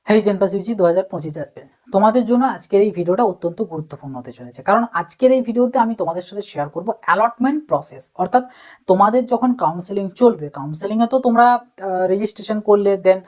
হেই জেনপাস Yuji 2025 আসবে তোমাদের জন্য আজকের এই ভিডিওটা অত্যন্ত গুরুত্বপূর্ণ হতে চলেছে, কারণ আজকের এই ভিডিওতে আমি তোমাদের সাথে শেয়ার করব অ্যালটমেন্ট প্রসেস। অর্থাৎ তোমাদের যখন কাউন্সেলিং চলবে, কাউন্সেলিংয়ে তো তোমরা রেজিস্ট্রেশন করলে, দেন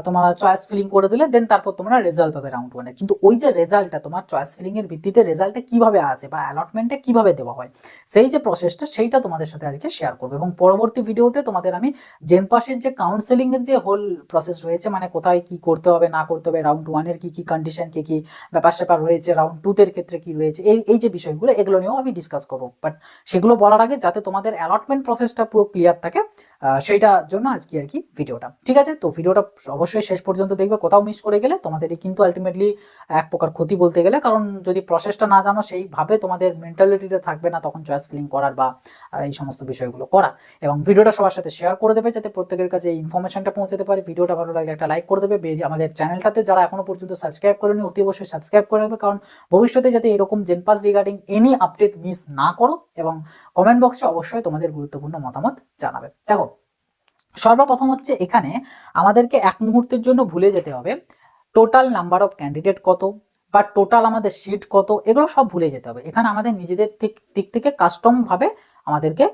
তোমরা চয়েস ফিলিং করে দিলে, দেন তারপর তোমরা রেজাল্ট পাবে রাউন্ড ওয়ানে। কিন্তু ওই যে রেজাল্টটা তোমার চয়েস ফিলিং এর ভিত্তিতে রেজাল্টটা কিভাবে আসে বা অ্যালটমেন্টে কিভাবে দেওয়া হয়, সেই যে প্রসেসটা সেইটা তোমাদের সাথে আজকে শেয়ার করবো। এবং পরবর্তী ভিডিওতে তোমাদের আমি জেনপাসের যে কাউন্সেলিং এর যে হোল প্রসেস রয়েছে, মানে কোথায় কি করতে হবে না করতে হবে, রাউন্ড ওয়ানের কি কি কন্ডিশন, কি কি ব্যাপার স্যাপার রয়েছে, রাউন্ড টু এর ক্ষেত্রে কি রয়েছে, এই যে বিষয়গুলো, এগুলো নিয়েও আমি ডিসকাস করবো। বাট সেগুলো বলার আগে যাতে তোমাদের অ্যালটমেন্ট প্রসেসটা পুরো ক্লিয়ার থাকে, সেইটার জন্য আজকে আর কি ভিডিওটা। ঠিক আছে, তো ভিডিওটা অবশ্যই শেষ পর্যন্ত দেখবে। কোথাও মিস করে গেলে তোমাদেরই কিন্তু আলটিমেটলি এক প্রকার ক্ষতি বলতে গেলে, কারণ যদি প্রসেসটা না জানো সেইভাবে তোমাদের মেন্টালিটিতে থাকবে না তখন চয়েস ফিলিং করার বা এই সমস্ত বিষয়গুলো করার। এবং ভিডিওটা সবার সাথে শেয়ার করে দেবে যাতে প্রত্যেকের কাছে এই ইনফরমেশনটা পৌঁছাতে পারে। ভিডিওটা ভালো লাগলে একটা লাইক করে দেবে। আমাদের চ্যানেলটাতে যারা এখনো পর্যন্ত সাবস্ক্রাইব করেনি অতি অবশ্যই সাবস্ক্রাইব করে নেবে, কারণ ভবিষ্যতে যাতে এরকম জেনপাস রিগার্ডিং এনি আপডেট মিস না করো। এবং কমেন্ট বক্সে অবশ্যই তোমাদের গুরুত্বপূর্ণ মতামত জানাবে। দেখো, সর্বপ্রথম হচ্ছে এখানে আমাদেরকে এক মুহূর্তের জন্য ভুলে যেতে হবে টোটাল নাম্বার অফ ক্যান্ডিডেট কত বা টোটাল আমাদের সিট কত, এগুলো সব ভুলে যেতে হবে। এখানে আমাদের নিজেদের দিক থেকে কাস্টম ভাবে আমাদেরকে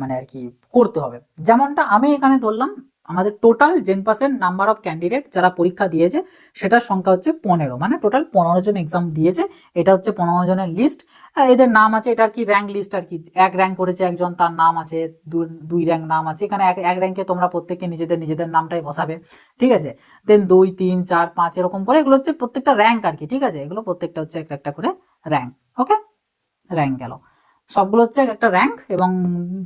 মানে আর কি করতে হবে। যেমনটা আমি এখানে ধরলাম, আমাদের টোটাল জেনপাসের নাম্বার অফ ক্যান্ডিডেট যারা পরীক্ষা দিয়েছে সেটার সংখ্যা হচ্ছে 15, মানে টোটাল 15 জন এক্সাম দিয়েছে। এটা হচ্ছে 15 জনের লিস্ট। এদের নাম আছে, এটা আর কি র্যাঙ্ক লিস্ট আর কি। এক র্যাঙ্ক করেছে একজন, তার নাম আছে, দুই র্যাঙ্ক নাম আছে। এখানে এক র্যাঙ্কে তোমরা প্রত্যেককে নিজেদের নামটাই বসাবে। ঠিক আছে, দেন 2, 3, 4, 5 এরকম করে, এগুলো হচ্ছে প্রত্যেকটা র্যাঙ্ক আর কি। ঠিক আছে, এগুলো প্রত্যেকটা হচ্ছে একটা একটা করে র্যাঙ্ক। ওকে, র্যাঙ্ক গেল, সবগুলো হচ্ছে একটা র্যাঙ্ক এবং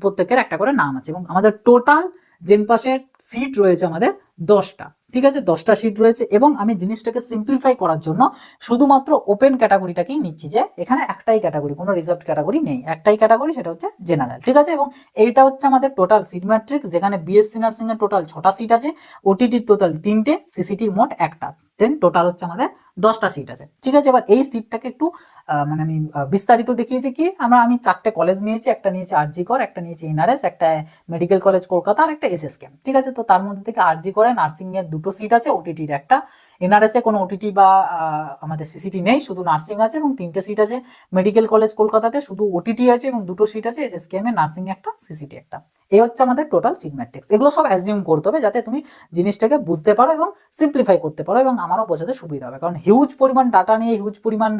প্রত্যেকের একটা করে নাম আছে। এবং আমাদের টোটাল জেনপাসের সিট রয়েছে আমাদের 10টা। ঠিক আছে, 10টা সিট রয়েছে। এবং আমি জিনিসটাকে সিম্পলিফাই করার জন্য শুধুমাত্র ওপেন ক্যাটাগরিটাকেই নিচ্ছি, যে এখানে একটাই ক্যাটাগরি, কোনো রিজার্ভ ক্যাটাগরি নেই, একটাই ক্যাটাগরি, সেটা হচ্ছে জেনারেল। ঠিক আছে, এবং এইটা হচ্ছে আমাদের টোটাল সিট ম্যাট্রিক্স, যেখানে বিএসসি নার্সিং এর টোটাল 6টা সিট আছে, ওটিটির টোটাল 3টে, সিসিটির মোট একটা, দেন টোটাল হচ্ছে আমাদের 10টা সিট আছে। ঠিক আছে, এবার এই সিটটাকে একটু মানে আমি বিস্তারিত দেখিয়েছি কি, আমি 4টে কলেজ নিয়েছি, একটা নিয়েছি আরজি কর, একটা নিয়েছি এনআরএস, একটা মেডিকেল কলেজ কলকাতা, আর একটা এসএসকেএম। ঠিক আছে, তো তার মধ্যে থেকে আরজি করে নার্সিং এর 2টো সিট আছে, ওটিটির একটা। এনআরএস এ কোনো ওটিটি বা আমাদের সিসিটি নেই, শুধু নার্সিং আছে এবং 3টে সিট আছে। মেডিকেল কলেজ কলকাতাতে শুধু ওটিটি আছে এবং 2টো সিট আছে, এসএসকেএম এ নার্সিং একটা, সিসিটি একটা। এই হচ্ছে আমাদের টোটাল সিট ম্যাট্রিক্স। এগুলো সব অ্যাজিউম করতে হবে যাতে তুমি জিনিসটাকে বুঝতে পারো এবং সিম্পলিফাই করতে পারো, এবং আমারও বোঝাতে সুবিধা হবে। কারণ হিউজ পরিমাণ ডাটা নিয়ে, হিউজ পরিমাণ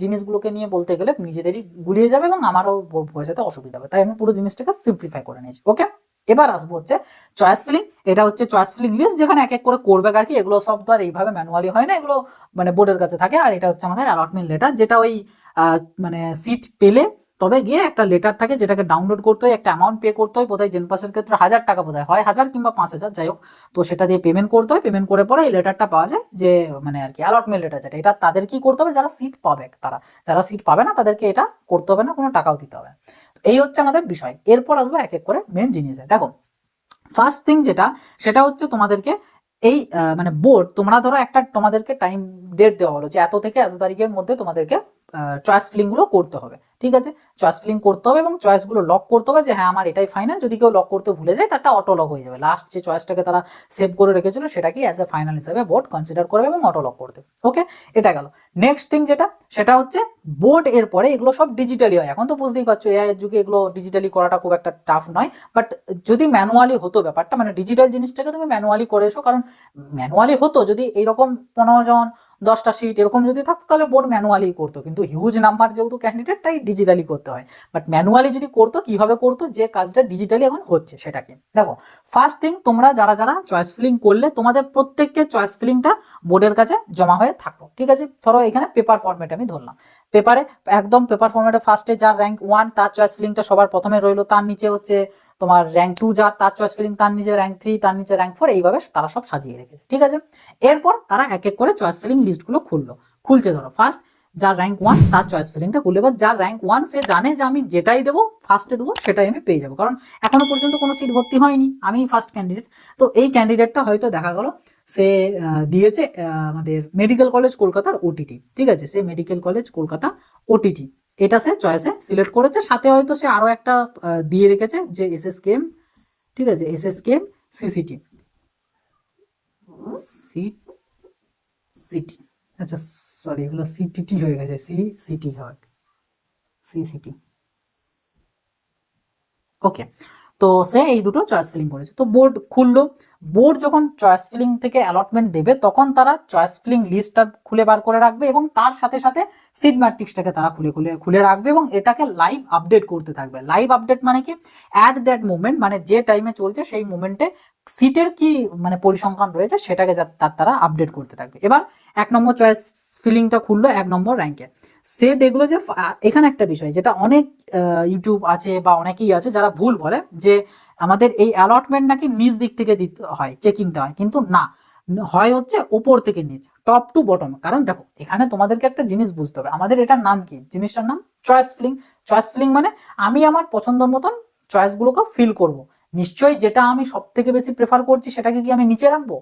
জিনিসগুলোকে নিয়ে বলতে গেলে নিজেদেরই গুলিয়ে যাবে এবং আমারও বোঝাতে অসুবিধা হবে। তাই আমি পুরো জিনিসটাকে সিম্পলিফাই করে নিয়েছি। ওকে, এবার আসবো হচ্ছে চয়েস ফিলিং। এটা হচ্ছে চয়েস ফিলিং লিস্ট, যেখানে এক এক করে করবে আর কি। এগুলো সব তো আর এইভাবে ম্যানুয়ালি হয় না, এগুলো মানে বোর্ডের কাছে থাকে। আর এটা হচ্ছে আমাদের অ্যালটমেন্ট লেটার, যেটা ওই মানে সিট পেলে তবে গিয়ে একটা লেটার থাকে, যেটাকে ডাউনলোড করতে হয়, একটা অ্যামাউন্ট পে করতে হয়। বোধহয় জেনপাসের ক্ষেত্রে 1000 টাকা বোধহয় হয়, 1000 কিংবা 5000, যাই হোক। তো সেটা দিয়ে পেমেন্ট করতে হয়, পেমেন্ট করে পরে এই লেটারটা পাওয়া যায়, যে মানে আর কি অ্যালটমেন্ট লেটার, যেটা এটা তাদের কি করতে হবে, যারা সিট পাবে তারা। যারা সিট পাবে না তাদেরকে এটা করতে হবে না, কোনো টাকাও দিতে হবে। তো এই হচ্ছে আমাদের বিষয়। এরপর আসবো এক এক করে মেন জিনিসে। দেখো, ফার্স্ট থিং যেটা, সেটা হচ্ছে তোমাদেরকে এই মানে বোর্ড, তোমরা ধরো একটা তোমাদেরকে টাইম ডেট দেওয়া হলো যে এত থেকে এত তারিখের মধ্যে তোমাদেরকে চয়েস ফিলিং গুলো করতে হবে। ঠিক আছে, চয়েস ফিলিং করতে হবে এবং চয়েস গুলো লক করতে হবে, যে হ্যাঁ আমার এটাই ফাইনাল। যদি কেউ লক করতে ভুলে যায়, তারটা অটো লক হয়ে যাবে। লাস্ট যে চয়েসটাকে তারা সেভ করে রেখেছিল সেটাকে অ্যাজ এ ফাইনাল হিসেবে বোর্ড কনসিডার করবে এবং অটো লক করে দেবে। ওকে, এটা গেল। নেক্সট থিং যেটা, সেটা হচ্ছে বোর্ড এর পরে এগুলো সব ডিজিটালি হয়। এখন তো বুঝতেই পারছো এআই এর যুগে এগুলো ডিজিটালি করাটা খুব একটা টাফ নয়। বাট যদি ম্যানুয়ালি হতো ব্যাপারটা, মানে ডিজিটাল জিনিসটাকে তুমি ম্যানুয়ালি করে এসো। কারণ ম্যানুয়ালি হতো যদি এইরকম 15 জন 10টা সিট এরকম যদি থাকতো, তাহলে বোর্ড ম্যানুয়ালি করতো। কিন্তু হিউজ নাম্বার যেহেতু ক্যান্ডিডেট, তাই ডিজিটালি করতে হয়। বাট ম্যানুয়ালি যদি করতো, কিভাবে করতো, যে কাজটা ডিজিটালি এখন হচ্ছে সেটাকে দেখো। ফার্স্ট থিং, তোমরা যারা যারা চয়েস ফিলিং করলে, তোমাদের প্রত্যেককে চয়েস ফিলিংটা বোর্ডের কাছে জমা হয়ে থাকলো। ঠিক আছে, ধরো এখানে পেপার ফরম্যাট আমি ধরলাম। পেপারে একদম পেপার ফরম্যাটে ফার্স্টে যার র্যাঙ্ক 1, তার চয়েস ফিলিংটা সবার প্রথমে রইলো। তার নিচে হচ্ছে তোমার র্যাঙ্ক 2 যার, তার চয়েস ফিলিং, তার নিচে র্যাঙ্ক 3, তার নিচে র্যাঙ্ক 4, এইভাবে তারা সব সাজিয়ে রেখেছে। ঠিক আছে, এরপর তারা এক এক করে চয়েস ফিলিং লিস্টগুলো খুলছে। ধরো ফার্স্ট যার র্যাঙ্ক 1, তার চয়েস ফিলিংটা খুললে, এবার যার র্যাঙ্ক 1 সে জানে যে আমি যেটাই দেবো ফার্স্টে দেবো সেটাই আমি পেয়ে যাবো, কারণ এখনো পর্যন্ত কোনো সিট ভর্তি হয়নি, আমি ফার্স্ট ক্যান্ডিডেট। তো এই ক্যান্ডিডেটটা হয়তো দেখা গেল সে দিয়েছে আমাদের মেডিকেল কলেজ কলকাতার ওটিটি। ঠিক আছে, সে মেডিকেল কলেজ কলকাতা ওটিটি এটা সে চয়েসে সিলেক্ট করেছে। সাথে হয়তো সে আরো একটা দিয়ে রেখেছে, যে এসএসকেএম। ঠিক আছে, এসএসকেএম সিসিটি, সিটি, আচ্ছা সরি এগুলো সিটিটি হয়ে গেছে, সি সিটি হয়, সি সিটি। ওকে, তো সে এই দুটো চয়েস ফিলিং করেছে, তো বোর্ড খুললো। বোর্ড যখন চয়েস ফিলিং থেকে অ্যালটমেন্ট দেবে তখন তারা চয়েস ফিলিং লিস্টটা খুলে বার করে রাখবে এবং তার সাথে সাথে সিট ম্যাট্রিক্সটাকে তারা খুলে খুলে খুলে রাখবে এবং এটাকে লাইভ আপডেট করতে থাকবে। লাইভ আপডেট মানে কি, অ্যাট দ্যাট মোমেন্ট মানে যে টাইমে চলছে সেই মোমেন্টে সিটের কি মানে পরিসংখ্যান রয়েছে সেটাকে তারা আপডেট করতে থাকবে। এবার 1 নম্বর চয়েস ফিলিংটা খুললো 1 নম্বর র্যাঙ্কে। সে দেখলো যে এখানে একটা বিষয় যেটা অনেক ইউটিউব আছে বা অনেকেই আছে যারা ভুল বলে যে আমাদের এই অ্যালটমেন্ট নাকি নিচ দিক থেকে দিতে হয়, চেকিংটা হয়, কিন্তু না, হয় হচ্ছে উপর থেকে নিচ, টপ টু বটম। কারণ দেখো এখানে তোমাদেরকে একটা জিনিস বুঝতে হবে, আমাদের এটার নাম কি, জিনিসটার নাম চয়েস ফিলিং। চয়েস ফিলিং মানে আমি আমার পছন্দের মতন চয়েসগুলোকে ফিল করব। নিশ্চয়ই যেটা আমি সব থেকে বেশি প্রেফার করছি সেটাকে কি আমি নিচে রাখবো?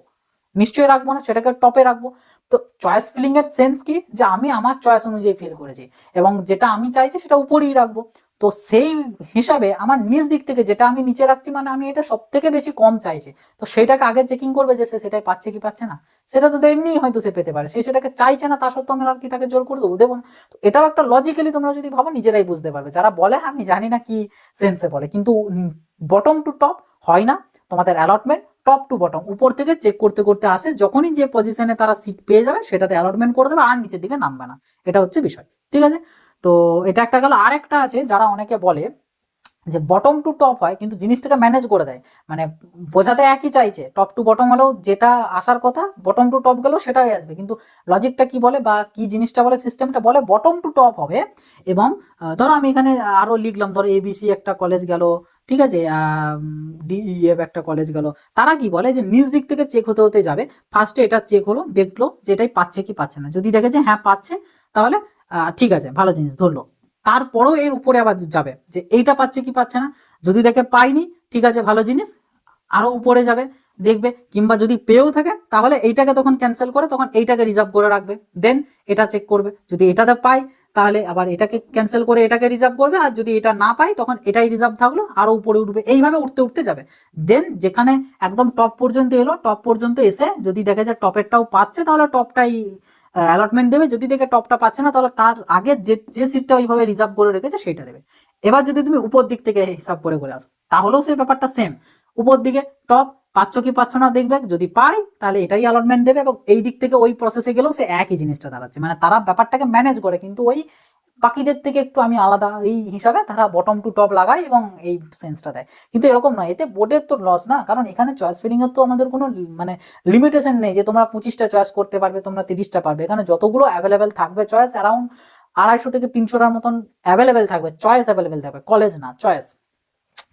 নিশ্চয়ই রাখবো না, সেটাকে টপে রাখবো। তো চয়েস ফিলিং এর সেন্স কি, যে আমি আমার চয়েস অনুযায়ী ফিল করেছি এবং যেটা আমি চাইছি সেটা উপরেই রাখবো। তো সেই হিসাবে আমার নিজ দিক থেকে যেটা আমি নিচে রাখছি মানে আমি এটা সব থেকে বেশি কম চাইছি, তো সেটাকে আগে চেকিং করবে যে সে সেটাই পাচ্ছে কি পাচ্ছে না। সেটা তো এমনি হয়তো সে পেতে পারে, সে সেটাকে চাইছে না, তা সত্ত্বেও আমরা কি তাকে জোর করে দেবো? দেবো না। তো এটাও একটা লজিক্যালি তোমরা যদি ভাবো নিজেরাই বুঝতে পারবে। যারা বলে আমি জানি না কি সেন্সে বলে, কিন্তু বটম টু টপ হয় না তোমাদের অ্যালটমেন্ট, টপ টু বটম উপর থেকে চেক করতে করতে আসে, যখনই যে পজিশনে তারা সিট পেয়ে যাবে সেটাতে অ্যালটমেন্ট করে দেবে আর নিচের দিকে নামবে না। এটা হচ্ছে বিষয়, ঠিক আছে? তো এটা একটা গেল। আর একটা আছে যারা অনেকে বলে যে বটম টু টপ হয় কিন্তু জিনিসটাকে ম্যানেজ করে দেয়, মানে বোঝাতে একই চাইছে, টপ টু বটম হলেও যেটা আসার কথা বটম টু টপ গেলেও সেটাই আসবে, কিন্তু লজিকটা কি বলে বা কি জিনিসটা বলে, সিস্টেমটা বলে বটম টু টপ হবে। এবং ধরো আমি এখানে আরো লিখলাম, ধরো এবিসি একটা কলেজ গেল, ঠিক আছে, ডিইএফ একটা কলেজ গেল, তারা কি বলে যে নিজ দিক থেকে চেক হতে হতে যাবে। ফার্স্টে এটা চেক হলো, দেখলো যে এটাই পাচ্ছে কি পাচ্ছে না, যদি দেখে যে হ্যাঁ পাচ্ছে তাহলে ঠিক আছে, ভালো জিনিস ধরলো। তারপরেও এর উপরে আবার যাবে যে এইটা পাচ্ছে কি পাচ্ছে না, যদি দেখে পাইনি ঠিক আছে ভালো জিনিস, আরো উপরে যাবে দেখবে, কিংবা যদি পেয়েও থাকে তাহলে এইটাকে তখন ক্যান্সেল করে তখন এইটাকে রিজার্ভ করে রাখবে, দেন এটা চেক করবে, যদি এটাতে পাই তাহলে আবার এটাকে ক্যান্সেল করে এটাকে রিজার্ভ করবে, আর যদি এটা না পাই তখন এটাই রিজার্ভ থাকলো, আরো উপরে উঠবে, এইভাবে উঠতে উঠতে যাবে। দেন যেখানে একদম টপ পর্যন্ত এলো, টপ পর্যন্ত এসে যদি দেখে যে টপেরটাও পাচ্ছে তাহলে টপটাই অ্যালটমেন্ট দেবে, যদি দেখে টপটা পাচ্ছে না তাহলে তার আগে যে যে সিটটা ওইভাবে রিজার্ভ করে রেখেছে সেটা দেবে। এবার যদি তুমি উপর দিক থেকে হিসাব করে করে আসো তাহলেও সেই ব্যাপারটা সেম, উপর দিকে টপ পাচ্ছ কি পাচ্ছ না দেখবে, যদি পাই তাহলে এটাই অ্যালটমেন্ট দেবে, এবং এই দিক থেকে ওই প্রসেসে গেলেও সে একই জিনিসটা দাঁড়াচ্ছে, মানে তারা ব্যাপারটাকে ম্যানেজ করে, কিন্তু ওই বাকিদের থেকে একটু আমি আলাদা এই হিসাবে তারা বটম টু টপ লাগায় এবং এই সেন্সটা দেয়। কিন্তু এরকম নয়, এতে বোর্ডের তো লস না, কারণ এখানে চয়েস ফিলিং এর তো আমাদের কোনো মানে লিমিটেশন নেই যে তোমরা 25টা চয়েস করতে পারবে, তোমরা 30টা পারবে। এখানে যতগুলো অ্যাভেলেবেল থাকবে চয়েস অ্যারাউন্ড 250 থেকে 300টার মতন অ্যাভেলেবেল থাকবে, চয়েস অ্যাভেলেবেল থাকবে, কলেজ না চয়েস।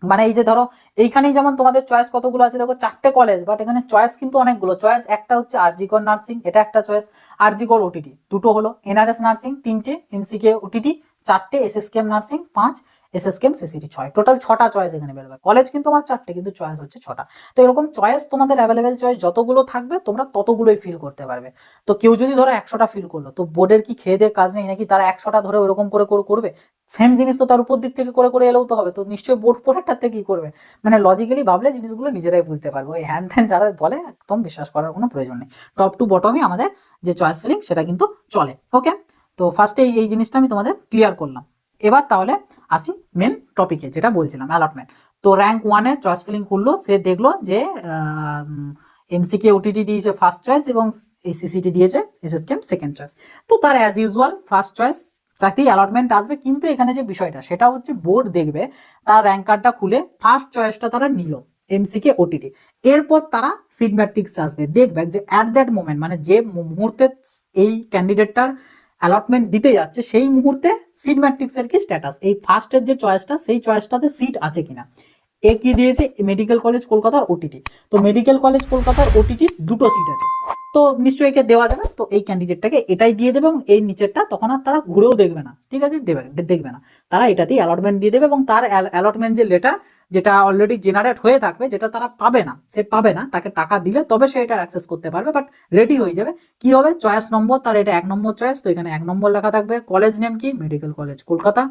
মানে এই যে ধরো এইখানেই যেমন তোমাদের চয়েস কতগুলো আছে দেখো, 4টে কলেজ, বাট এখানে চয়েস কিন্তু অনেকগুলো। চয়েস একটা হচ্ছে আরজিকর নার্সিং, এটা একটা চয়েস, আরজিকর ওটিটি দুটো হলো, এনআরএস নার্সিং 3টে, এনসিকে ওটিটি 4টে, SSKM nursing 5, SSKM CCT 6, total 6টা চয়েস এখানে বেরোবে। কলেজ কিন্তু আমার 4টে কিন্তু চয়েস হচ্ছে 6টা। তো এরকম চয়েস তোমাদের অ্যাভেলেবেল চয়েস যতগুলো থাকবে তোমরা ততগুলোই ফিল করতে পারবে। তো কেউ যদি ধরো 100টা ফিল করলো, তো বোর্ডের কি খেয়ে দিয়ে কাজ নেই নাকি তারা 100টা ধরে ওরকম করে করে করবে? সেম জিনিস তো তার উপর দিক থেকে করে করে এলেও তো হবে, তো নিশ্চয়ই বোর্ড পরেরটাতে কি করবে? মানে লজিক্যালি ভাবলে জিনিসগুলো নিজেরাই বুঝতে পারবো, এই হ্যান ত্যান যারা বলে একদম বিশ্বাস করার কোনো প্রয়োজন নেই। টপ টু বটমই আমাদের যে চয়েস ফিলিং সেটা কিন্তু চলে। ওকে, তো ফার্স্টে এই জিনিসটা আমি তোমাদের ক্লিয়ার করলাম। এবার তাহলে আসি মেন টপিকে, যেটা বলছিলাম অ্যালটমেন্ট। তো র্যাঙ্ক 1-এর চয়েস ফিলিং খুললো, সে দেখলো যে এমসিকে ওটিটি দিয়েছে ফার্স্ট চয়েস এবং এসিসিটি দিয়েছে এসএসকেএম সেকেন্ড চয়েস। তো তার অ্যাজ ইউজুয়াল ফার্স্ট চয়েস তাতেই অ্যালটমেন্ট আসবে, কিন্তু এখানে যে বিষয়টা সেটা হচ্ছে বোর্ড দেখবে তার র্যাঙ্ক কার্ডটা খুলে ফার্স্ট চয়েসটা তারা নিল এমসিকে ওটিটি, এরপর তারা সিট ম্যাট্রিক্স আসবে, দেখবে যে অ্যাট দ্যাট মোমেন্ট মানে যে মুহূর্তে এই ক্যান্ডিডেটটার অ্যালটমেন্ট দিতে যাচ্ছে সেই মুহূর্তে সিট ম্যাট্রিক্স এর কি স্ট্যাটাস, এই ফার্স্টের যে চয়েসটা সেই চয়েসটাতে সিট আছে কিনা। এ কি দিয়েছে মেডিকেল কলেজ কলকাতার ওটিটি, তো মেডিকেল কলেজ কলকাতার ওটিটি দুটো সিট আছে, তো নিশ্চয়ই একে দেওয়া যাবে, তো এই ক্যান্ডিডেটটাকে এটাই দিয়ে দেবে এবং এই নিচেরটা তখন আর তারা ঘুরেও দেখবে না, ঠিক আছে, দেখবে না, তারা এটাতেই অ্যালটমেন্ট দিয়ে দেবে এবং তার অ্যালটমেন্ট যে লেটার যেটা অলরেডি জেনারেট হয়ে থাকবে, যেটা তারা পাবে না, সে পাবে না, তাকে টাকা দিলে তবে সে এটা অ্যাক্সেস করতে পারবে, বাট রেডি হয়ে যাবে। কি হবে, চয়েস নম্বর তার এটা 1 নম্বর চয়েস, তো এখানে 1 নম্বর লেখা থাকবে, কলেজ নেম কি মেডিকেল কলেজ কলকাতা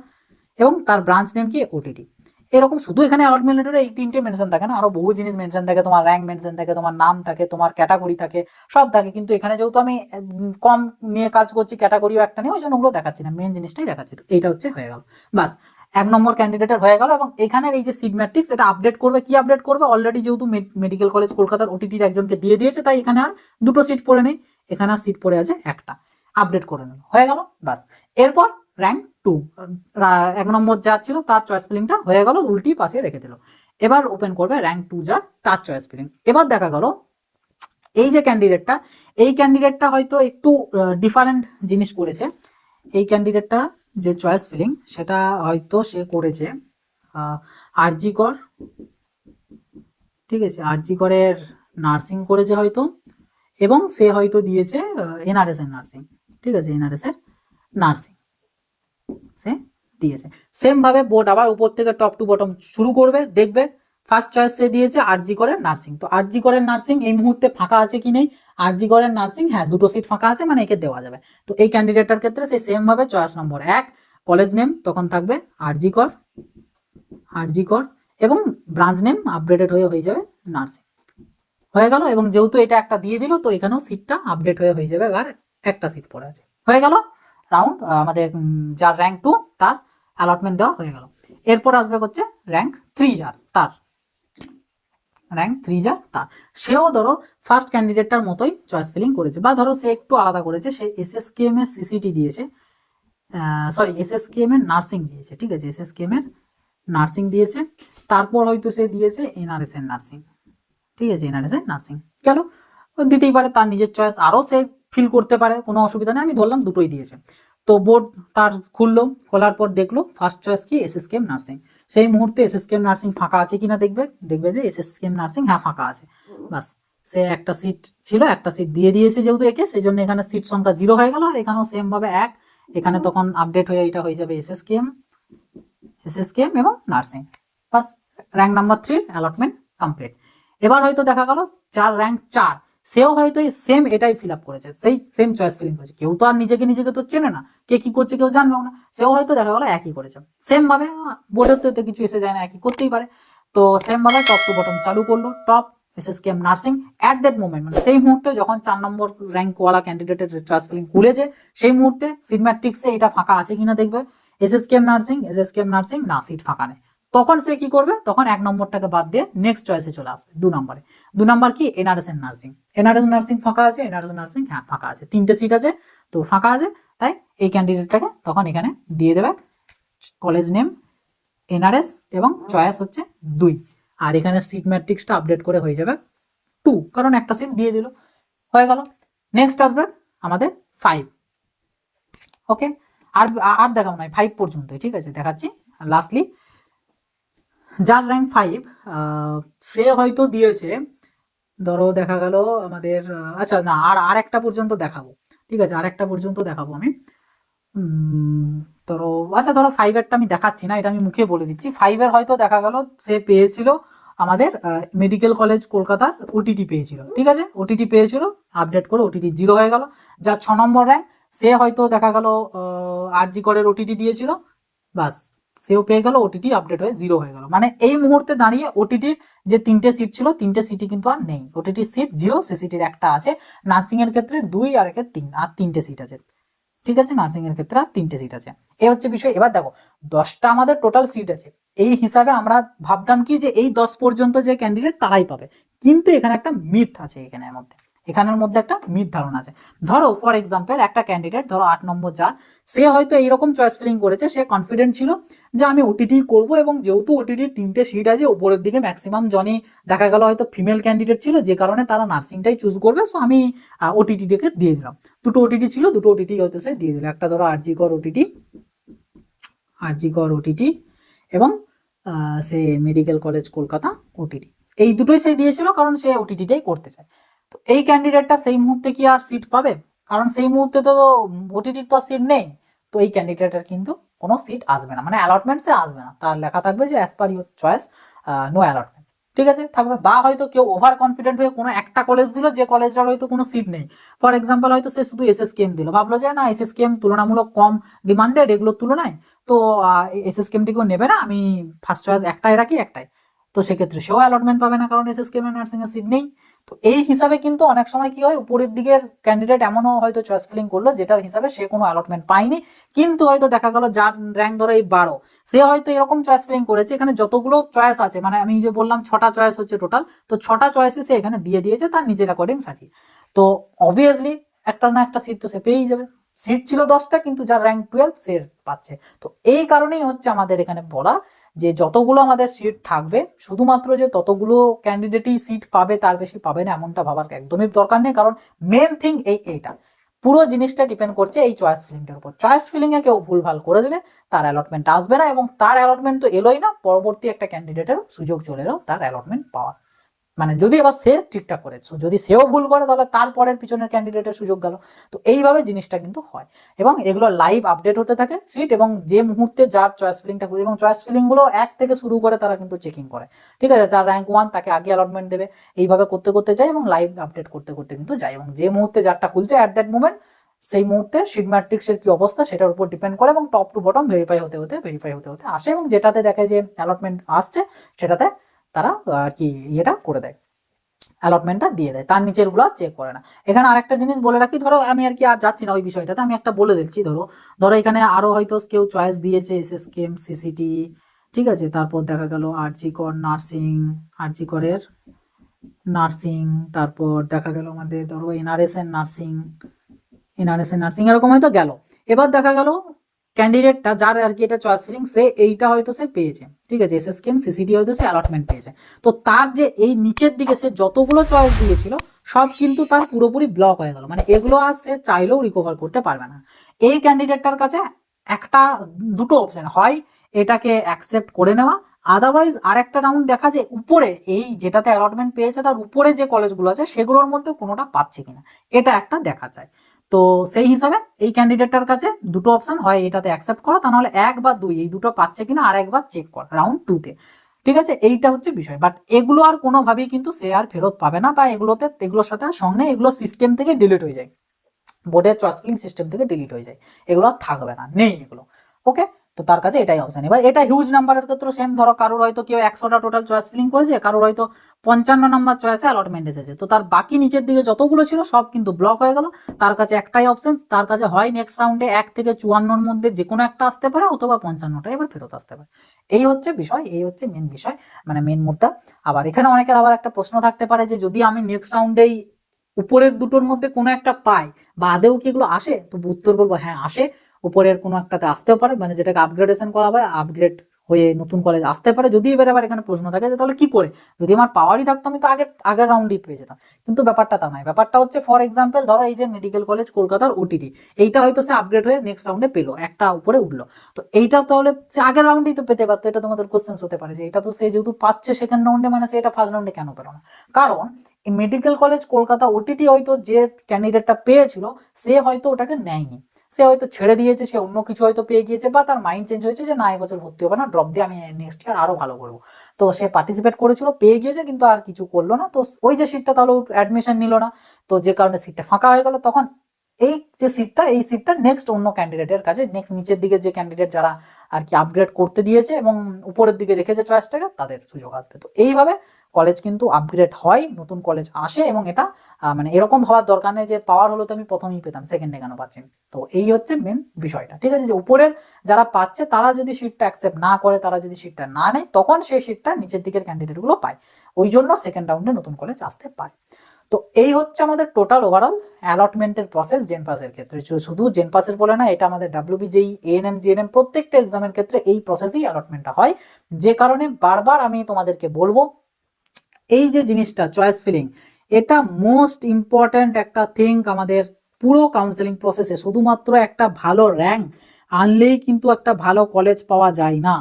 এবং তার ব্রাঞ্চ নেম কি ওটিটি। এরকম শুধু এখানে অ্যালটমেন্ট লেটারে এই তিনটে মেনশন থাকে না, আরো বহু জিনিস মেনশন থাকে, তোমার র্যাঙ্ক মেনশন থাকে, তোমার নাম থাকে, তোমার ক্যাটাগরি থাকে, সব থাকে। কিন্তু এখানে যেহেতু আমি কম নিয়ে কাজ করছি, ক্যাটাগরিও একটা নিয়ে, ওই জন্য ওগুলো দেখাচ্ছি না, মেন জিনিসটাই দেখাচ্ছি। তো এইটা হচ্ছে হয়ে গেল, বাস 1 নম্বর ক্যান্ডিডেটের হয়ে গেল। এবং এখানের এই যে সিট ম্যাট্রিক্স, এটা আপডেট করবে, কি আপডেট করবে, অলরেডি যেহেতু মেডিকেল কলেজ কলকাতার ওটিটির একজনকে দিয়ে দিয়েছে, তাই এখানে আর দুটো সিট পড়ে নেই, এখানে আর সিট পড়ে আছে একটা, আপডেট করে নিল, হয়ে গেল, বাস। এরপর র্যাঙ্ক 2, 1 নম্বর যা ছিল তার চয়েস ফিলিংটা হয়ে গেল, উল্টি পাশে রেখে দিল। এবার ওপেন করবে র্যাঙ্ক 2 যার, তার চয়েস ফিলিং। এবার দেখা গেল এই যে ক্যান্ডিডেটটা, এই ক্যান্ডিডেটটা হয়তো একটু ডিফারেন্ট জিনিস করেছে। এই ক্যান্ডিডেটটা যে চয়েস ফিলিং, সেটা হয়তো সে করেছে আরজি কর, ঠিক আছে, আরজি করের নার্সিং করেছে হয়তো, এবং সে হয়তো দিয়েছে এনআরএস এর নার্সিং, ঠিক আছে, এনআরএস এর নার্সিং সে দিয়েছে। সেম ভাবে বোর্ড আবার উপর থেকে টপ টু বটম শুরু করবে, দেখবে ফার্স্ট চয়েস সে দিয়েছে আরজি করের নার্সিং। তো আরজি করের নার্সিং এই মুহূর্তে ফাঁকা আছে কি নেই, আরজি করের নার্সিং হ্যাঁ দুটো সিট ফাঁকা আছে, মানে একে দেওয়া যাবে। তো এই ক্যান্ডিডেটটার ক্ষেত্রে সেই সেম ভাবে চয়েস নম্বর 1 কলেজ নেম তখন থাকবে আরজি কর, আরজি কর, এবং ব্রাঞ্চ নেম আপডেটেড হয়ে যাবে নার্সিং, হয়ে গেল। এবং যেহেতু এটা একটা দিয়ে দিল, তো এখানেও সিটটা আপডেট হয়ে যাবে, আর একটা সিট পড়ে আছে, হয়ে গেল রাউন্ড। আমাদের যার র্যাঙ্ক 2 তার অ্যালটমেন্ট দেওয়া হয়ে গেল। এরপর আসবে হচ্ছে র্যাঙ্ক 3 যার, তার র্যাঙ্ক 3 যার, তার সেও ধরো ফার্স্ট ক্যান্ডিডেটটার মতোই চয়েস ফিলিং করেছে, বা ধরো সে একটু আলাদা করেছে, সে এসএসকেএম এর সিসিটি দিয়েছে, সরি এসএসকেএম এর নার্সিং দিয়েছে, ঠিক আছে, এসএসকেএম এর নার্সিং দিয়েছে। তারপর হয়তো সে দিয়েছে এনআরএস এর নার্সিং, ঠিক আছে, এনআরএস এর নার্সিং গেল, দিতেই পারে তার নিজের চয়েস, আরও সে ফিল করতে পারে, কোনো অসুবিধা নেই, আমি ধরলাম দুটোই দিয়েছে। তো বোর্ড তার খুললো, খোলার পর দেখলো ফার্স্ট চয়েস কি এসএসকেএম নার্সিং, সেই মুহূর্তে এসএসকেএম নার্সিং ফাঁকা আছে কিনা দেখবে, দেখবে যে এসএসকেএম নার্সিং হ্যাঁ ফাঁকা আছে, বাস সে একটা সিট ছিল, একটা সিট দিয়ে দিয়েছে যেহেতু একে, সেই জন্য এখানে সিট সংখ্যা 0 হয়ে গেল, আর এখানেও সেম ভাবে 1, এখানে তখন আপডেট হয়ে এটা হয়ে যাবে এসএসকেএম, এসএসকেএম এবং নার্সিং, বাস র্যাঙ্ক নাম্বার 3 অ্যালটমেন্ট কমপ্লিট। এবার হয়তো দেখা গেল যার র্যাঙ্ক 4, সেও হয়তো এই সেম এটাই ফিল আপ করেছে, সেই সেম চয়েস ফিলিং করেছে, কেউ তো আর নিজেকে তো চেনে না, কে কি করছে কেউ জানবেও না, সেও হয়তো দেখা গেল একই করেছে, সেম ভাবে বোর্ডের তো এতে কিছু এসে যায় না, একই করতেই পারে। তো সেম ভাবে টপ টু বটম চালু করলো, top SSKM nursing at that moment, মানে সেই মুহূর্তে যখন 4 নম্বর র্যাঙ্ক ওয়ালা ক্যান্ডিডেটের চয়েস ফিলিং খুলেছে, সেই মুহূর্তে সিট ম্যাট্রিক্সে এটা ফাঁকা আছে কিনা দেখবে, এসএসকেএম নার্সিং, এসএসকেএম নার্সিং, না সিট ফাঁকা নেই, তখন সে কি করবে, তখন 1 নম্বরটাকে বাদ দিয়ে নেক্সট চয়েসে চলে আসবে 2 নম্বরে। 2 নম্বর কি এনআরএস এর নার্সিং, এনআরএস নার্সিং ফাঁকা আছে, এনআরএস নার্সিং হ্যাঁ ফাঁকা আছে, 3টে সিট আছে, তো ফাঁকা আছে, তাই এই ক্যান্ডিডেটটাকে তখন এখানে দিয়ে দেবে কলেজ নেম এনআরএস এবং চয়েস হচ্ছে 2, আর এখানে সিট ম্যাট্রিক্সটা আপডেট করে হয়ে যাবে 2, কারণ একটা সিট দিয়ে দিল, হয়ে গেল। নেক্সট আসবে আমাদের 5, ওকে, আর আর দেখাবো না 5 পর্যন্তই, ঠিক আছে, দেখাচ্ছি লাস্টলি যার র্যাঙ্ক 5, সে হয়তো দিয়েছে, ধরো দেখা গেল আমাদের আচ্ছা না, আর আর একটা পর্যন্ত দেখাবো, ঠিক আছে, আর একটা পর্যন্ত দেখাবো আমি, ধরো আচ্ছা ধরো 5-এরটা আমি দেখাচ্ছি না, এটা আমি মুখে বলে দিচ্ছি। 5-এর হয়তো দেখা গেল সে পেয়েছিল আমাদের মেডিকেল কলেজ কলকাতার ওটিটি পেয়েছিল, ঠিক আছে, ওটিটি পেয়েছিল, আপডেট করে ওটিটি 0 হয়ে গেল। যার 6 নম্বর র্যাঙ্ক, সে হয়তো দেখা গেল আরজি করের ওটিটি দিয়েছিল, বাস সেও পেয়ে গেল, ওটিটি আপডেট হয়ে 0 হয়ে গেল, মানে এই মুহূর্তে দাঁড়িয়ে ওটিটির যে 3টে সিট ছিল, 3টে সিটই কিন্তু আর নেই, ওটিটির সিট 0, সে সিটির একটা আছে, নার্সিং এর ক্ষেত্রে 2 আর একে 3, আর 3টে সিট আছে, ঠিক আছে, নার্সিং এর ক্ষেত্রে আর 3টে সিট আছে, এই হচ্ছে বিষয়। এবার দেখো 10টা আমাদের টোটাল সিট আছে, এই হিসাবে আমরা ভাবতাম কি যে এই 10 পর্যন্ত যে ক্যান্ডিডেট তারাই পাবে, কিন্তু এখানে একটা মিথ আছে, এখানের মধ্যে একটা মিথ ধারণা আছে। ধরো ফর এক্সাম্পল একটা ক্যান্ডিডেট, ধরো 8 নম্বর যার, সে হয়তো এইরকম চয়েস ফিলিং করেছে, সে কনফিডেন্ট ছিল যে আমি ওটিটি করব, এবং যেহেতু ওটিটির 3টে সিট আছে, উপরের দিকে ম্যাক্সিমাম জনই দেখা গেল হয়তো ফিমেল ক্যান্ডিডেট ছিল, যে কারণে তারা নার্সিংটাই চুজ করবে, সো আমি ওটিটিকে দিয়ে দিলাম, দুটো ওটিটি ছিল, দুটো ওটিটি হয়তো সে দিয়ে দিল, একটা ধরো আরজি কর ওটিটি, আরজি কর ওটিটি, এবং সে মেডিকেল কলেজ কলকাতা ওটিটি, এই দুটোই সে দিয়েছিল, কারণ সে ওটিটিটাই করতে চায়। তো এই ক্যান্ডিডেটটা সেই মুহূর্তে কি আর সিট পাবে, কারণ সেই মুহূর্তে তো ওটিটির তো সিট নেই, তো এই ক্যান্ডিডেটের কিন্তু কোনো সিট আসবে না, মানে অ্যালটমেন্টসে আসবে না, তার লেখা থাকবে যে as per your choice no allotment, ঠিক আছে থাকবে। বা হয়তো কেউ ওভার কনফিডেন্ট হয়ে কোনো একটা কলেজ দিল যে কলেজটার হয়তো কোনো সিট নেই, ফর এক্সাম্পল হয়তো সে শুধু এসএসকেএম দিল, ভাবলো যে না এসএসকেএম তুলনামূলক কম ডিমান্ডেড এগুলোর তুলনায়, তো এসএসকেএমটি কেউ নেবে না, আমি ফার্স্ট চয়েস একটাই রাখি একটাই, তো সেক্ষেত্রে সেও অ্যালটমেন্ট পাবে না কারণ এসএসকেএম এর নার্সিং এর সিট নেই। তো এই হিসাবে কিন্তু অনেক সময় কি হয়, উপরের দিকের ক্যান্ডিডেট এমনও হয়তো চয়েস ফিলিং করলো যেটার হিসাবে সে কোনো অ্যালটমেন্ট পায়নি, কিন্তু হয়তো দেখা গেল যার র্যাঙ্ক ধরো এই 12, সে হয়তো এরকম চয়েস ফিলিং করেছে, এখানে যতগুলো চয়েস আছে মানে আমি যে বললাম 6টা চয়েস হচ্ছে টোটাল, তো 6টা চয়েসই সে এখানে দিয়ে দিয়েছে তার নিজের অ্যাকর্ডিং সাজিয়ে, তো অবভিয়াসলি একটা না একটা সিট তো সে পেয়েই যাবে। সিট ছিল 10টা কিন্তু যার র্যাঙ্ক 12 সে পাচ্ছে। তো এই কারণেই হচ্ছে আমাদের এখানে বলা যে যতগুলো আমাদের সিট থাকবে শুধুমাত্র যে ততগুলো ক্যান্ডিডেটই সিট পাবে তার বেশি পাবে না এমনটা ভাবার একদমই দরকার নেই, কারণ মেন থিং এইটা পুরো জিনিসটা ডিপেন্ড করছে এই চয়েস ফিলিংটার উপর। চয়েস ফিলিং এ কেউ ভুলভাল করে দিলে তার অ্যালটমেন্ট আসবে না, এবং তার অ্যালটমেন্ট তো এলোই না, পরবর্তী একটা ক্যান্ডিডেটের সুযোগ চলে এলো তার অ্যালটমেন্ট পাওয়ার, মানে যদি আবার সে ঠিকঠাক করে, যদি সেও ভুল করে তাহলে তারপরের পিছনের ক্যান্ডিডেটের সুযোগ গেল। তো এইভাবে জিনিসটা কিন্তু হয়, এবং এগুলো লাইভ আপডেট হতে থাকে সিট, এবং যে মুহূর্তে যার চয়েস ফিলিংটা হবে, এবং চয়েস ফিলিং গুলো 1 থেকে শুরু করে তারা কিন্তু চেকিং করে, ঠিক আছে, যার র্যাঙ্ক 1 তাকে আগে অ্যালটমেন্ট দেবে, এইভাবে করতে করতে যায় এবং লাইভ আপডেট করতে করতে কিন্তু যায়, এবং যে মুহূর্তে যারটা খুলছে অ্যাট দ্যাট মুমেন্ট সেই মুহূর্তে শিট ম্যাট্রিক্সের কি অবস্থা সেটার উপর ডিপেন্ড করে, এবং টপ টু বটম ভেরিফাই হতে হতে আসে, এবং যেটাতে দেখে যে অ্যালটমেন্ট আসছে সেটাতে তারা আর কি ইয়েটা করে দেয়, অ্যালটমেন্টটা দিয়ে দেয়, তার নিচের গুলো চেক করে না। এখানে আরেকটা জিনিস বলে রাখি, ধরো আমি আর কি আর যাচ্ছি না ওই বিষয়টাতে, আমি একটা বলে দিচ্ছি, ধরো ধরো এখানে আরো হয়তো কেউ চয়েস দিয়েছে এসএসকেএম সিসিটি, ঠিক আছে, তারপর দেখা গেল আরজিকর নার্সিং, আরজিকরের নার্সিং, তারপর দেখা গেল আমাদের ধরো এনআরএস এর নার্সিং এরকম হয়তো গেল। এবার দেখা গেল ক্যান্ডিডেটটা যার আর কি এটা চয়েস ফিলিং সে এইটা হয়তো সে পেয়েছে, ঠিক আছে, এসএসকেএম সিসিটি হয়তো সে অ্যালটমেন্ট পেয়েছে, তো তার যে এই নিচের দিকে সে যতগুলো চয়েস দিয়েছিল সব কিন্তু তার পুরোপুরি ব্লক হয়ে গেল, মানে এগুলো আর সে চাইলেও রিকভার করতে পারবে না। এই ক্যান্ডিডেটটার কাছে একটা দুটো অপশন হয়, এটাকে অ্যাকসেপ্ট করে নেওয়া, আদারওয়াইজ আর একটা রাউন্ড দেখা যায় উপরে এই যেটাতে অ্যালটমেন্ট পেয়েছে তার উপরে যে কলেজগুলো আছে সেগুলোর মধ্যে কোনোটা পাচ্ছে কিনা, এটা একটা দেখা যায়। তো সেই হিসাবে এই ক্যান্ডিডেটটার কাছে দুটো অপশন হয়, এটাতে অ্যাকসেপ্ট করা, তা নাহলে 1 বা 2 এই দুটো পাচ্ছে কিনা আর একবার চেক করা রাউন্ড 2-তে, ঠিক আছে, এইটা হচ্ছে বিষয়। বাট এগুলো আর কোনোভাবেই কিন্তু সে আর ফেরত পাবে না, বা এগুলোর সাথে সঙ্গে এগুলো সিস্টেম থেকে ডিলিট হয়ে যায়, বোর্ডের চয়েস ফিলিং সিস্টেম থেকে ডিলিট হয়ে যায়, এগুলো আর থাকবে না, নেই এগুলো। ওকে, তো তার কাছে এটাই অপশন। এবার এটা হিউজ নাম্বারের ক্ষেত্রে সেম, ধরো কারোর হয়তো কেউ 100টা টোটাল চয়েস ফিলিং করেছে, কারোর হয়তো 55 নাম্বার চয়েসে অ্যালটমেন্ট এসেছে, তো তার বাকি নিচের দিকে যতগুলো ছিল সব কিন্তু ব্লক হয়ে গেল, তার কাছে একটাই অপশন, তার কাছে হয় নেক্সট রাউন্ডে 1 থেকে 54-র মধ্যে যে কোনো একটা আসতে পারে, অথবা 55টা এবার ফেরত আসতে পারে। এই হচ্ছে বিষয়, এই হচ্ছে মেন বিষয়, মানে মেন মুদ্রা। আবার এখানে অনেকের আবার একটা প্রশ্ন থাকতে পারে যে যদি আমি নেক্সট রাউন্ডেই উপরের দুটোর মধ্যে কোনো একটা পাই, বা আদেও কি এগুলো আসে, তো উত্তর বলবো হ্যাঁ আসে, উপরের কোনো একটাতে আসতেও পারে, মানে যেটাকে আপগ্রেডেশন করা হয়, আপগ্রেড হয়ে নতুন কলেজ আসতে পারে। যদি এবার আবার এখানে প্রশ্ন থাকে যে তাহলে কি করে, যদি আমার পাওয়ারই থাকতো আমি তো আগের রাউন্ডই পেয়ে যেতাম, কিন্তু ব্যাপারটা তা নয়। ব্যাপারটা হচ্ছে ফর এক্সাম্পল ধরো এই যে মেডিকেল কলেজ কলকাতার ওটিটি, এইটা হয়তো সে আপগ্রেড হয়ে নেক্সট রাউন্ডে পেলো, একটা উপরে উঠলো, তো এইটা তাহলে সে আগের রাউন্ডেই তো পেতে পারতো। এটা তোমাদের কোশ্চেন হতে পারে যে এটা তো সে যেহেতু পাচ্ছে সেকেন্ড রাউন্ডে, মানে সে এটা ফার্স্ট রাউন্ডে কেন পেলো না, কারণ মেডিকেল কলেজ কলকাতা ওটিটি হয়তো যে ক্যান্ডিডেটটা পেয়েছিল সে হয়তো ওটাকে নেয়নি, সে হয়তো ছেড়ে দিয়েছে, সে অন্য কিছু হয়তো পেয়ে গিয়েছে, বা তার মাইন্ড চেঞ্জ হয়েছে যে না এবছর ভর্তি হবে না, ড্রপ দিয়ে আমি নেক্সট ইয়ার আরো ভালো করবো, তো সে পার্টিসিপেট করেছিল পেয়ে গিয়েছে কিন্তু আর কিছু করলো না, তো ওই যে সিটটা তাহলে অ্যাডমিশন নিল না, তো যে কারণে সিটটা ফাঁকা হয়ে গেল, তখন এই সিটটা নেক্সট অন্য ক্যান্ডিডেটের কাছে, নেক্সট নিচের দিকে যে ক্যান্ডিডেট যারা আর কি আপগ্রেড করতে দিয়েছে এবং উপরের দিকে রেখেছে চয়েসটাকে তাদের সুযোগ আসবে। তো এইভাবে কলেজ কিন্তু আপগ্রেড হয়, নতুন কলেজ আসে, এবং এটা মানে এরকম ভাবার দরকার নেই যে পাওয়ার হলো তো আমি প্রথমেই পেতাম, সেকেন্ডে কেন পাচ্ছি। তো এই হচ্ছে মেন বিষয়টা, ঠিক আছে, যে উপরের যারা পাচ্ছে তারা যদি সিটটা অ্যাকসেপ্ট না করে, তারা যদি সিটটা না নেয়, তখন সেই সিটটা নিচের দিকের ক্যান্ডিডেট গুলো পায়, ওই জন্য সেকেন্ড রাউন্ডে নতুন কলেজ আসতে পারে। তো এই হচ্ছে আমাদের টোটাল ওভারঅল অ্যালটমেন্টের প্রসেস জেনপাসের ক্ষেত্রে। শুধু জেনপাসের বলে না, এটা আমাদের ডাব্লিউবিজেই, এএনএম, জিএনএম প্রত্যেকটা এক্সামের ক্ষেত্রে এই প্রসেসই অ্যালটমেন্টটা হয়, যে কারণে বারবার আমি তোমাদেরকে বলবো এই যে জিনিসটা চয়েস ফিলিং, এটা মোস্ট ইম্পর্ট্যান্ট একটা থিং আমাদের পুরো কাউন্সেলিং প্রসেসে। শুধুমাত্র একটা ভালো র্যাঙ্ক আনলেই কিন্তু একটা ভালো কলেজ পাওয়া যায় না,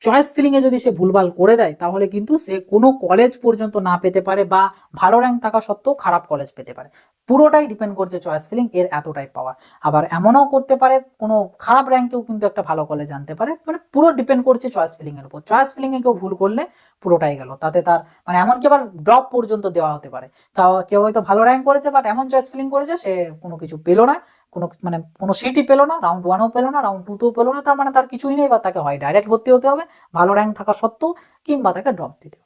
চয়েস ফিলিং এ যদি সে ভুলভাল করে দেয় তাহলে কিন্তু সে কোনো কলেজ পর্যন্ত না পেতে পারে বা ভালো র্যাঙ্ক থাকা সত্ত্বেও খারাপ কলেজ পেতে পারে। পুরোটাই ডিপেন্ড করছে চয়েস ফিলিং এর এতটাই পাওয়ার। আবার এমনও করতে পারে কোনো খারাপ র্যাঙ্কেও কিন্তু একটা ভালো কলেজ আনতে পারে, মানে পুরো ডিপেন্ড করছে চয়েস ফিলিং এর উপর। চয়েস ফিলিং এ কেউ ভুল করলে পুরোটাই গেল, তাতে তার মানে এমনকি আবার ড্রপ পর্যন্ত দেওয়া হতে পারে। কেউ হয়তো ভালো র্যাঙ্ক করেছে বাট এমন চয়েস ফিলিং করেছে সে কোনো কিছু পেলো না, কোনো সিটই পেলো না, রাউন্ড ওয়ানও পেলো না, রাউন্ড টুতেও পেলো না, তার মানে তার কিছুই নেই, বা তাকে হয় ডাইরেক্ট ভর্তি হতে হবে ভালো র্যাঙ্ক থাকা সত্ত্বেও, কিংবা তাকে ড্রপ দিতে হবে।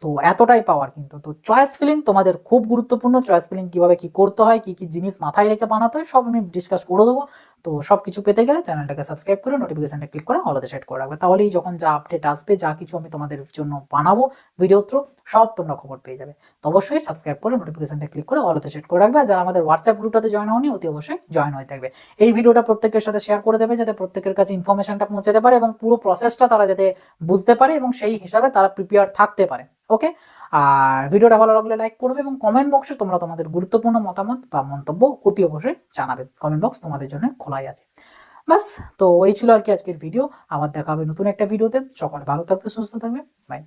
তো এতটাই পাওয়ার কিন্তু। তো চয়েস ফিলিং তোমাদের খুব গুরুত্বপূর্ণ। চয়েস ফিলিং কিভাবে কি করতে হয়, কি কি জিনিস মাথায় রেখে বানাতে হয়, সব আমি ডিসকাস করে দেবো। তো সব কিছু পেতে গেলে চ্যানেলটাকে সাবস্ক্রাইব করে নোটিফিকেশনটা ক্লিক করে অলতে সেট করে রাখবে, তাহলেই যখন যা আপডেট আসবে, যা কিছু আমি তোমাদের জন্য বানাবো ভিডিও থ্রু, সব তোমরা খবর পেয়ে যাবে। তো অবশ্যই সাবস্ক্রাইব করে নোটিফিকেশনটা ক্লিক করে অলতে সেট করে রাখবে। আর যারা আমাদের হোয়াটসঅ্যাপ গ্রুপটাতে জয়েন হওনি অতি অবশ্যই জয়েন হয়ে থাকবে। এই ভিডিওটা প্রত্যেকের সাথে শেয়ার করে দেবে যাতে প্রত্যেকের কাছে ইনফরমেশনটা পৌঁছাতে পারে এবং পুরো প্রসেসটা তারা যাতে বুঝতে পারে এবং সেই হিসাবে তারা প্রিপেয়ার থাকতে পারে। ওকে, আর ভিডিওটা ভালো লাগলে লাইক করবে এবং কমেন্ট বক্সে তোমরা তোমাদের গুরুত্বপূর্ণ মতামত বা মন্তব্য অতি অবশ্যই জানাবে। কমেন্ট বক্স তোমাদের জন্য খোলাই আছে। বাস, তো এই ছিল আর কি আজকের ভিডিও। আবার দেখা হবে নতুন একটা ভিডিওতে। সকলে ভালো থাকবে, সুস্থ থাকবে, বাই।